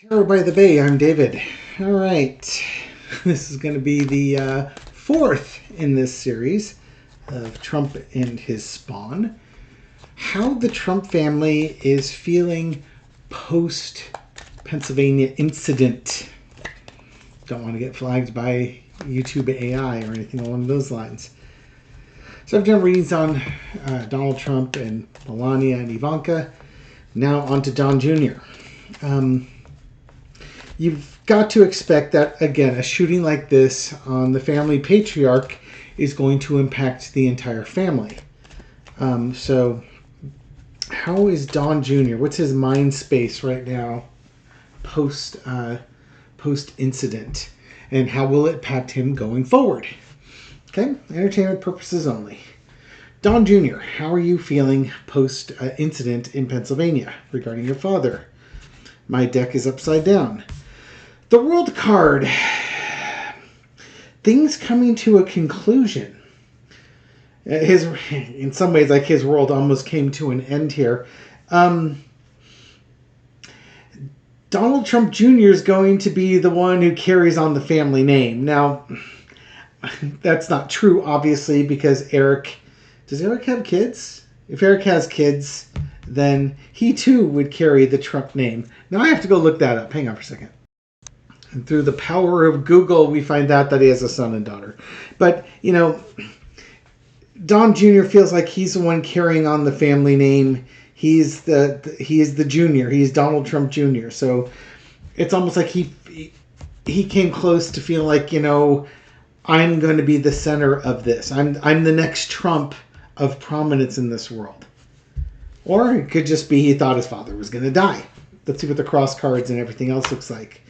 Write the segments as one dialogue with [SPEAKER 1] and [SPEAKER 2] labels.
[SPEAKER 1] Terror by the Bay, I'm David. All right, this is going to be the fourth in this series of Trump and his spawn. How the Trump family is feeling post-Pennsylvania incident. Don't want to get flagged by YouTube AI or anything along those lines. So I've done readings on Donald Trump and Melania and Ivanka. Now on to Don Jr. You've got to expect that, again, a shooting like this on the family patriarch is going to impact the entire family. So how is Don Jr.? What's his mind space right now post incident? And how will it impact him going forward? Okay, entertainment purposes only. Don Jr., how are you feeling post incident in Pennsylvania regarding your father? My deck is upside down. The World card. Things coming to a conclusion. In some ways, like his world almost came to an end here. Donald Trump Jr. is going to be the one who carries on the family name. Now, that's not true, obviously, because Eric... Does Eric have kids? If Eric has kids, then he too would carry the Trump name. Now, I have to go look that up. Hang on for a second. And through the power of Google, we find out that he has a son and daughter. But, you know, Don Jr. feels like he's the one carrying on the family name. He is the junior. He's Donald Trump Jr. So it's almost like he came close to feeling like, you know, I'm going to be the center of this. I'm the next Trump of prominence in this world. Or it could just be he thought his father was going to die. Let's see what the cross cards and everything else looks like.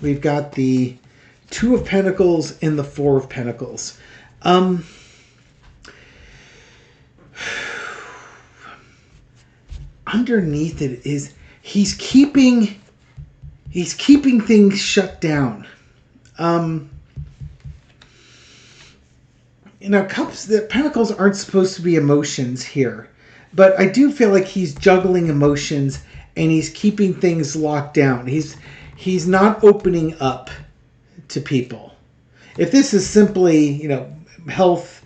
[SPEAKER 1] We've got the Two of Pentacles and the Four of Pentacles. Underneath it is he's keeping things shut down. You know, the Pentacles aren't supposed to be emotions here, but I do feel like he's juggling emotions and he's keeping things locked down. He's not opening up to people. If this is simply, you know, health,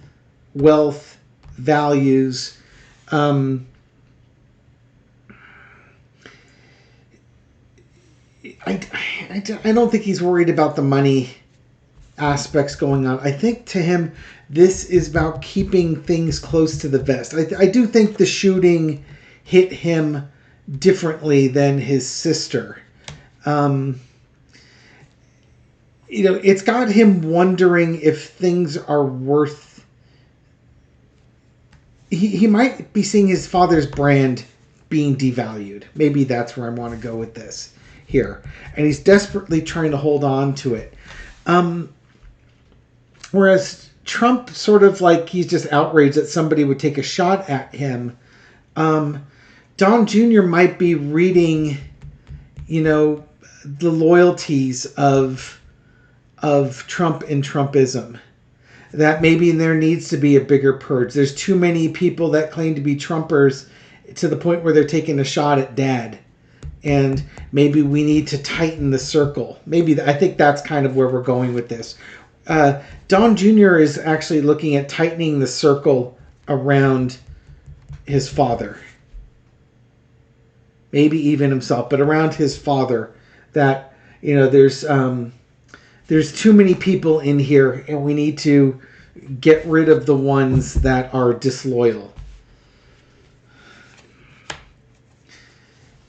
[SPEAKER 1] wealth, values, I don't think he's worried about the money aspects going on. I think to him, this is about keeping things close to the vest. I do think the shooting hit him differently than his sister. You know, it's got him wondering if things are worth... He might be seeing his father's brand being devalued. Maybe that's where I want to go with this here. And he's desperately trying to hold on to it. Whereas Trump sort of like he's just outraged that somebody would take a shot at him. Don Jr. might be reading, you know, the loyalties of Trump and Trumpism. That maybe there needs to be a bigger purge. There's too many people that claim to be Trumpers to the point where they're taking a shot at Dad. And maybe we need to tighten the circle. I think that's kind of where we're going with this. Don Jr. is actually looking at tightening the circle around his father. Maybe even himself, but around his father. That, you know, there's too many people in here and we need to get rid of the ones that are disloyal.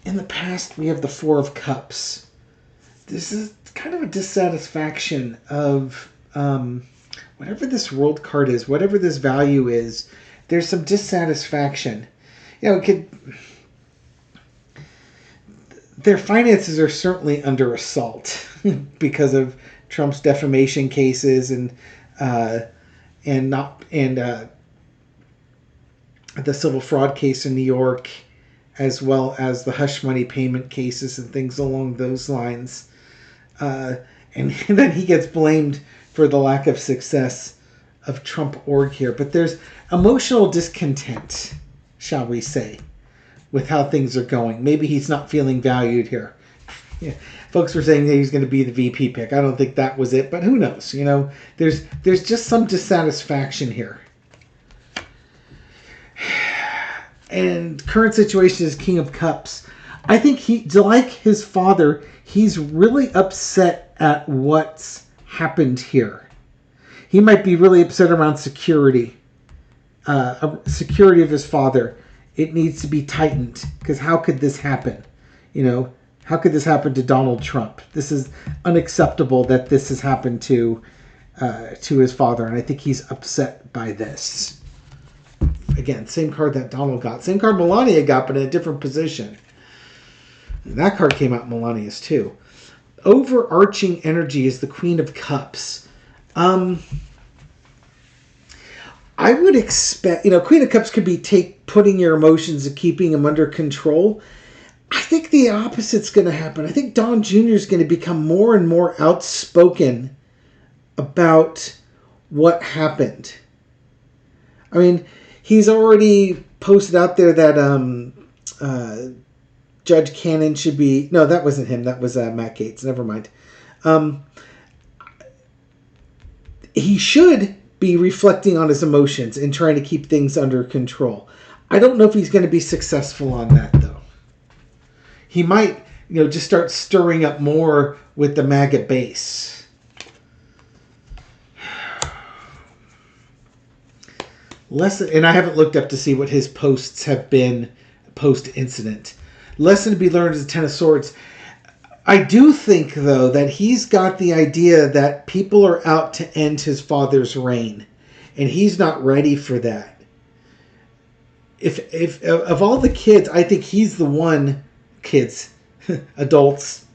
[SPEAKER 1] In the past, we have the Four of Cups. This is kind of a dissatisfaction of whatever this world card is, whatever this value is, there's some dissatisfaction. You know, their finances are certainly under assault because of Trump's defamation cases and the civil fraud case in New York, as well as the hush money payment cases and things along those lines. And then he gets blamed for the lack of success of Trump org here. But there's emotional discontent, shall we say, with how things are going. Maybe he's not feeling valued here. Yeah. Folks were saying that he's going to be the VP pick. I don't think that was it, but who knows? You know, there's just some dissatisfaction here. And current situation is King of Cups. I think like his father, he's really upset at what's happened here. He might be really upset around security. Security of his father. It needs to be tightened, because how could this happen? You know, how could this happen to Donald Trump? This is unacceptable that this has happened to his father, and I think he's upset by this. Again, same card that Donald got. Same card Melania got, but in a different position. And that card came out Melania's too. Overarching energy is the Queen of Cups. I would expect, Queen of Cups could be putting your emotions and keeping them under control. I think the opposite's going to happen. I think Don Jr. is going to become more and more outspoken about what happened. I mean, he's already posted out there that Judge Cannon should be... No, that wasn't him. That was Matt Gaetz. Never mind. He should be reflecting on his emotions and trying to keep things under control. I don't know if he's going to be successful on that, though. He might, just start stirring up more with the MAGA base. And I haven't looked up to see what his posts have been post-incident. Lesson to be learned is the Ten of Swords. I do think, though, that he's got the idea that people are out to end his father's reign, and he's not ready for that. If of all the kids, I think he's the one, adults,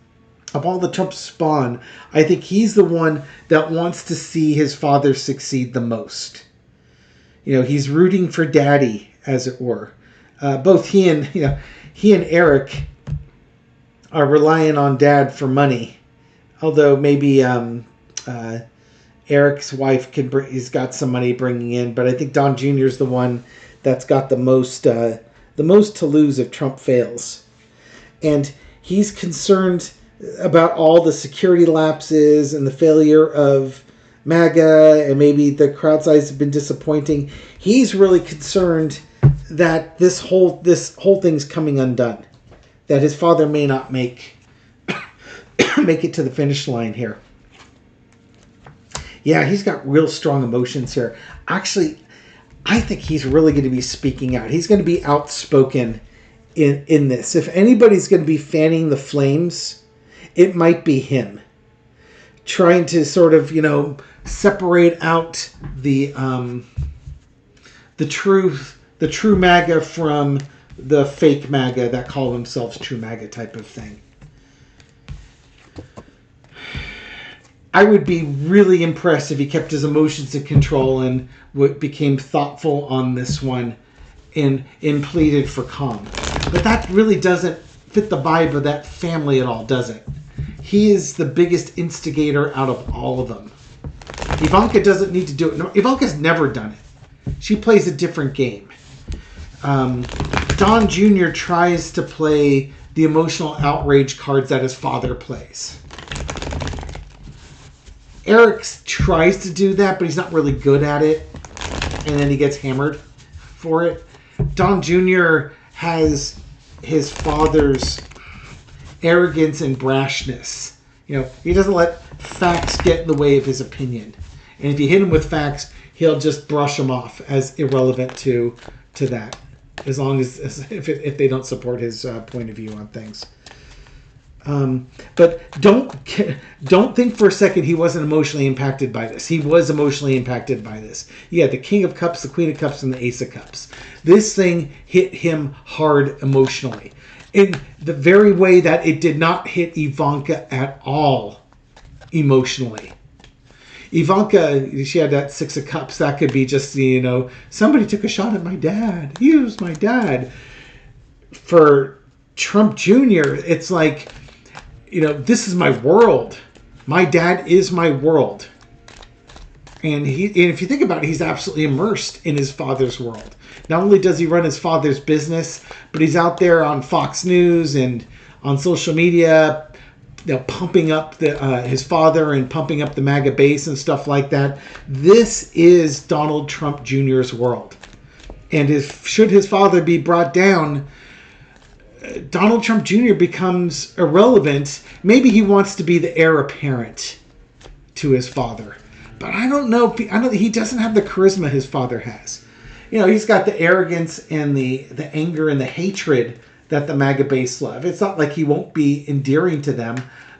[SPEAKER 1] of all the Trump spawn, I think he's the one that wants to see his father succeed the most. He's rooting for daddy, as it were. Both he and Eric are relying on dad for money. Although maybe Eric's wife he's got some money bringing in, but I think Don Jr. is the one that's got the most to lose if Trump fails. And he's concerned about all the security lapses and the failure of MAGA, and maybe the crowd size has been disappointing. He's really concerned that this whole thing's coming undone. That his father may not make it to the finish line here. Yeah, he's got real strong emotions here. Actually, I think he's really going to be speaking out. He's going to be outspoken in this. If anybody's going to be fanning the flames, it might be him. Trying to sort of, separate out the true MAGA from the fake MAGA that call themselves true MAGA type of thing. I would be really impressed if he kept his emotions in control and became thoughtful on this one and pleaded for calm. But that really doesn't fit the vibe of that family at all, does it? He is the biggest instigator out of all of them. Ivanka doesn't need to do it. No, Ivanka's never done it. She plays a different game. Don Jr. tries to play the emotional outrage cards that his father plays. Eric tries to do that, but he's not really good at it. And then he gets hammered for it. Don Jr. has his father's arrogance and brashness. He doesn't let facts get in the way of his opinion. And if you hit him with facts, he'll just brush them off as irrelevant to that. As long as if they don't support his point of view on things. But don't think for a second he wasn't emotionally impacted by this. He was emotionally impacted by this. You had the King of Cups, the Queen of Cups, and the Ace of Cups. This thing hit him hard emotionally. In the very way that it did not hit Ivanka at all emotionally. Ivanka, she had that Six of Cups. That could be just, somebody took a shot at my dad. He was my dad. For Trump Jr., it's like, this is my world. My dad is my world. And if you think about it, he's absolutely immersed in his father's world. Not only does he run his father's business, but he's out there on Fox News and on social media, pumping up his father and pumping up the MAGA base and stuff like that. This is Donald Trump Jr.'s world. And should his father be brought down, Donald Trump Jr. becomes irrelevant. Maybe he wants to be the heir apparent to his father. But I don't know. He doesn't have the charisma his father has. He's got the arrogance and the anger and the hatred that the MAGA base love. It's not like he won't be endearing to them,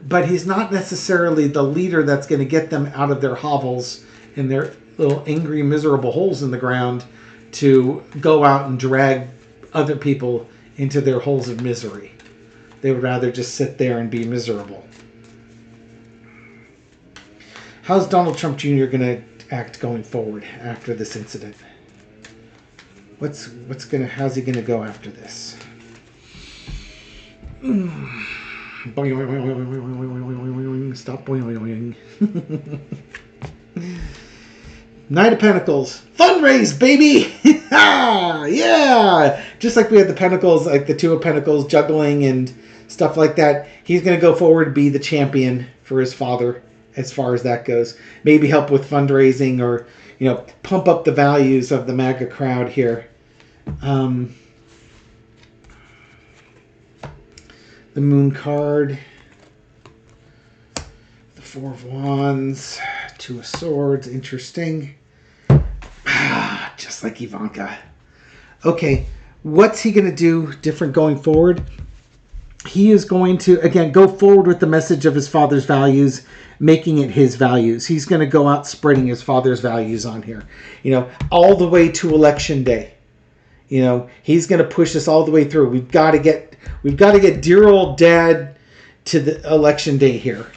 [SPEAKER 1] but he's not necessarily the leader that's going to get them out of their hovels and their little angry, miserable holes in the ground to go out and drag other people into their holes of misery. They would rather just sit there and be miserable. How's Donald Trump Jr. going to act going forward after this incident? How's he going to go after this? Stop boing. Knight of Pentacles. Fundraise, baby! Yeah! Just like we had the Pentacles, like the Two of Pentacles, juggling and stuff like that. He's going to go forward and be the champion for his father as far as that goes. Maybe help with fundraising or, pump up the values of the MAGA crowd here. The Moon card. The Four of Wands. Two of Swords. Interesting. Just like Ivanka. Okay. What's he going to do different going forward? He is going to, again, go forward with the message of his father's values, making it his values. He's going to go out spreading his father's values on here. All the way to Election Day. He's going to push us all the way through. We've got to get dear old dad to the Election Day here.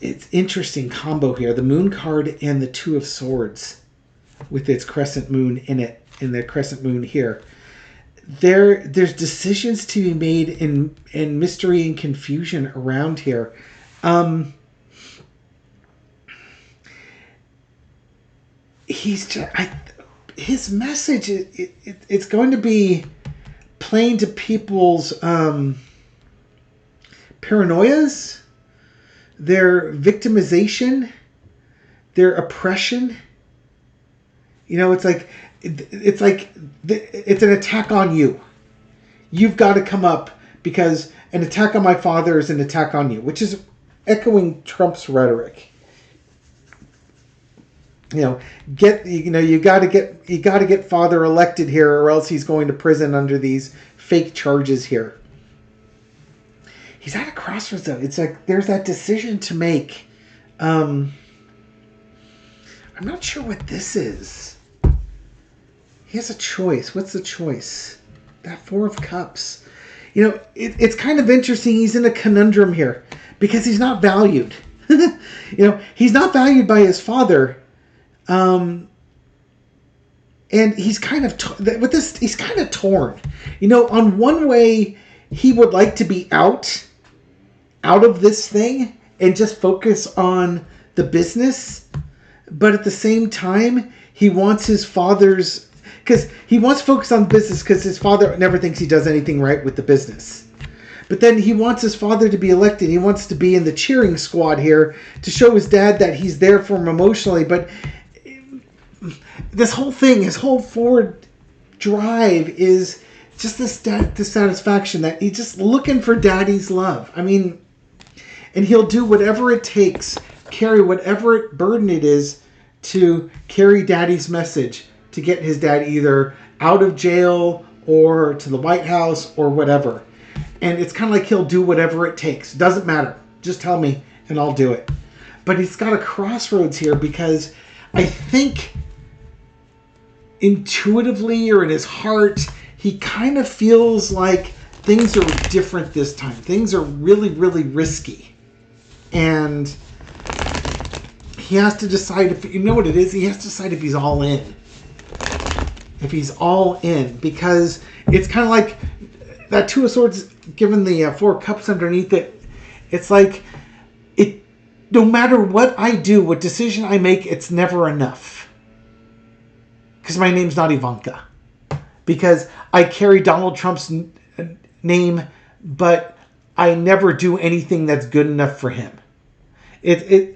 [SPEAKER 1] It's interesting combo here. The Moon card and the Two of Swords with its crescent moon in it, and the crescent moon here. There's decisions to be made in mystery and confusion around here. His message, it's going to be playing to people's paranoias, their victimization, their oppression. It's an attack on you. You've got to come up because an attack on my father is an attack on you, which is echoing Trump's rhetoric. You got to get father elected here, or else he's going to prison under these fake charges here. He's at a crossroads though. It's like there's that decision to make. I'm not sure what this is. He has a choice. What's the choice? That Four of Cups. It's kind of interesting. He's in a conundrum here because he's not valued. He's not valued by his father. And he's kind of with this. He's kind of torn. On one way, he would like to be out of this thing and just focus on the business, but at the same time, he wants his father's. Because he wants to focus on business because his father never thinks he does anything right with the business. But then he wants his father to be elected. He wants to be in the cheering squad here to show his dad that he's there for him emotionally. But this whole thing, his whole forward drive is just this dissatisfaction that he's just looking for daddy's love. And he'll do whatever it takes, carry whatever burden it is to carry daddy's message, to get his dad either out of jail or to the White House or whatever. And it's kind of like he'll do whatever it takes. Doesn't matter. Just tell me and I'll do it. But he's got a crossroads here because I think intuitively or in his heart, he kind of feels like things are different this time. Things are really, really risky. And he has to decide if, you know what it is? He has to decide if he's all in. If he's all in, because it's kind of like that Two of Swords, given the Four Cups underneath it, It's like, it. No matter what I do, what decision I make, it's never enough. Because my name's not Ivanka. Because I carry Donald Trump's name, but I never do anything that's good enough for him. It's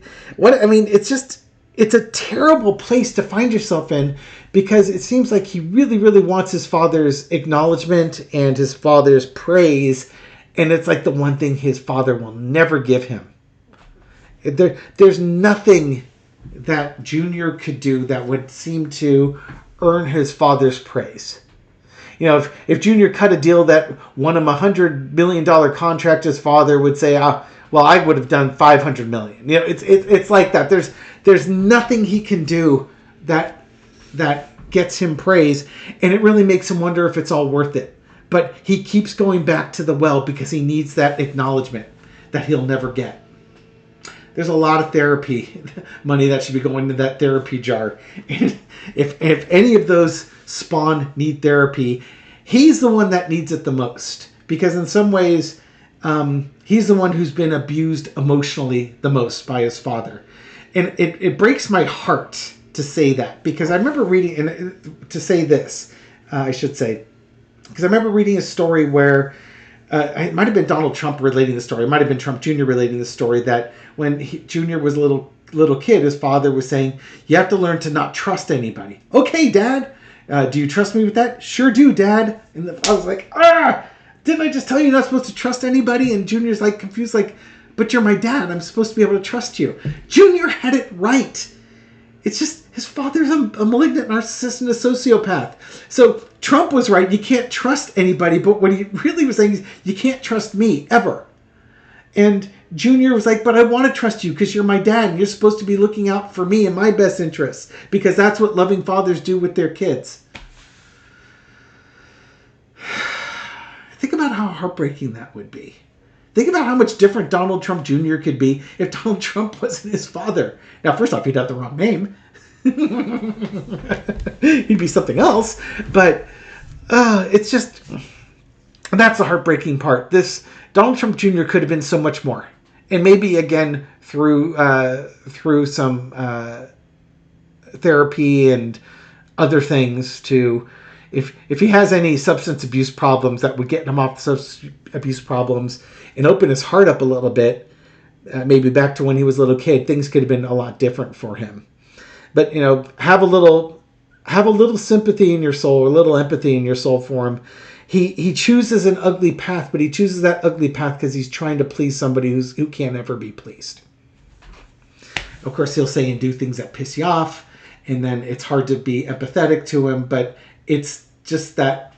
[SPEAKER 1] a terrible place to find yourself in, because it seems like he really, really wants his father's acknowledgement and his father's praise, and it's like the one thing his father will never give him. There's nothing that Junior could do that would seem to earn his father's praise. You know, if Junior cut a deal that won him $100 million contract, his father would say, well, I would have done $500 million. You know, it's like that. There's nothing he can do that gets him praise, and it really makes him wonder if it's all worth it. But he keeps going back to the well because he needs that acknowledgement that he'll never get. There's a lot of therapy money that should be going into that therapy jar. And if any of those spawn need therapy, he's the one that needs it the most. Because in some ways, he's the one who's been abused emotionally the most by his father. And it breaks my heart to say that. Because I remember reading, and to say this, I should say. Because I remember reading a story where, it might have been Donald Trump relating the story. It might have been Trump Jr. relating the story, that when Jr. was a little kid, his father was saying, you have to learn to not trust anybody. Okay, Dad. Do you trust me with that? Sure do, Dad. And I was like, didn't I just tell you you're not supposed to trust anybody? And Junior's like confused, like, but you're my dad. I'm supposed to be able to trust you. Junior had it right. It's just his father's a malignant narcissist and a sociopath. So Trump was right. You can't trust anybody. But what he really was saying is, you can't trust me ever. And Junior was like, but I want to trust you because you're my dad and you're supposed to be looking out for me and my best interests, because that's what loving fathers do with their kids. Think about how heartbreaking that would be. Think about how much different Donald Trump Jr. could be if Donald Trump wasn't his father. Now, first off, he'd have the wrong name. He'd be something else. But it's just, that's the heartbreaking part. This Donald Trump Jr. could have been so much more. And maybe, again, through some therapy and other things to... If he has any substance abuse problems that would get him off the substance abuse problems and open his heart up a little bit, maybe back to when he was a little kid, things could have been a lot different for him. But, you know, have a little sympathy in your soul, or a little empathy in your soul for him. He chooses an ugly path, but he chooses that ugly path because he's trying to please somebody who can't ever be pleased. Of course, he'll say and do things that piss you off, and then it's hard to be empathetic to him, but it's just that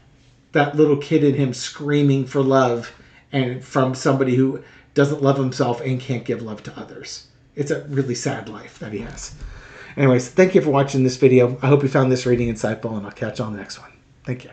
[SPEAKER 1] little kid in him screaming for love, and from somebody who doesn't love himself and can't give love to others. It's a really sad life that he has. Anyways, thank you for watching this video. I hope you found this reading insightful, and I'll catch you on the next one. Thank you.